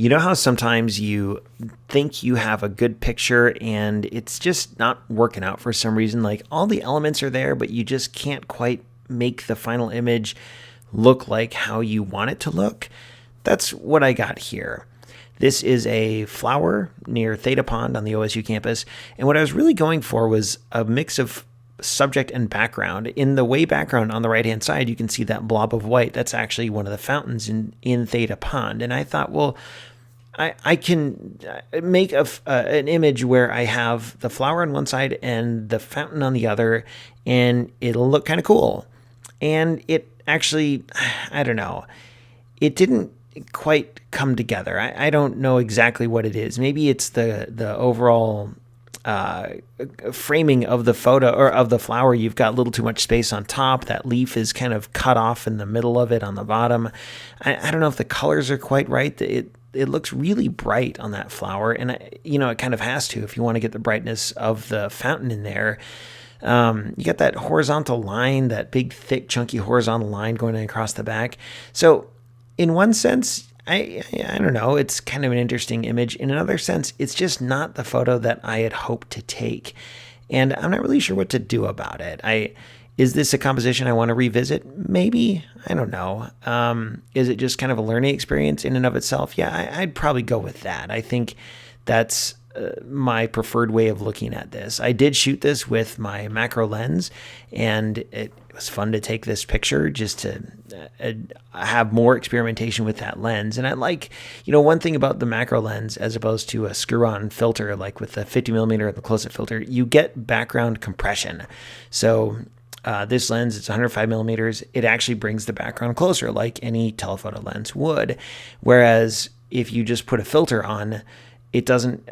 You know how sometimes you think you have a good picture and it's just not working out for some reason? Like all the elements are there, but you just can't quite make the final image look like how you want it to look? That's what I got here. This is a flower near Theta Pond on the OSU campus. And what I was really going for was a mix of subject and background. In the way background on the right-hand side, you can see that blob of white. That's actually one of the fountains in Theta Pond. And I thought, well, I can make an image where I have the flower on one side and the fountain on the other, and it'll look kind of cool. And it actually, I don't know, it didn't quite come together. I don't know exactly what it is. Maybe it's the overall framing of the photo or of the flower. You've got a little too much space on top. That leaf is kind of cut off in the middle of it on the bottom. I don't know if the colors are quite right. It looks really bright on that flower, and it kind of has to if you want to get the brightness of the fountain in there. You got that horizontal line, that big, thick, chunky horizontal line going across the back. So in one sense, I don't know, it's kind of an interesting image. In another sense, it's just not the photo that I had hoped to take. And I'm not really sure what to do about it. Is this a composition I want to revisit? Maybe. I don't know. Is it just kind of a learning experience in and of itself? Yeah, I'd probably go with that. I think that's my preferred way of looking at this. I did shoot this with my macro lens, and it was fun to take this picture just to have more experimentation with that lens. And I like, one thing about the macro lens as opposed to a screw-on filter, like with the 50 millimeter and the close-up filter, you get background compression. So this lens, it's 105 millimeters. It actually brings the background closer, like any telephoto lens would. Whereas if you just put a filter on, it doesn't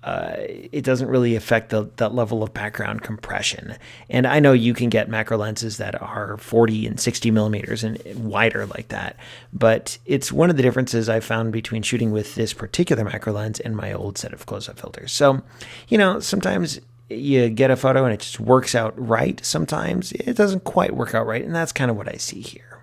really affect that level of background compression. And I know you can get macro lenses that are 40 and 60 millimeters and wider like that, but it's one of the differences I found between shooting with this particular macro lens and my old set of close-up filters. So, sometimes you get a photo and it just works out right. Sometimes it doesn't quite work out right, and that's kind of what I see here.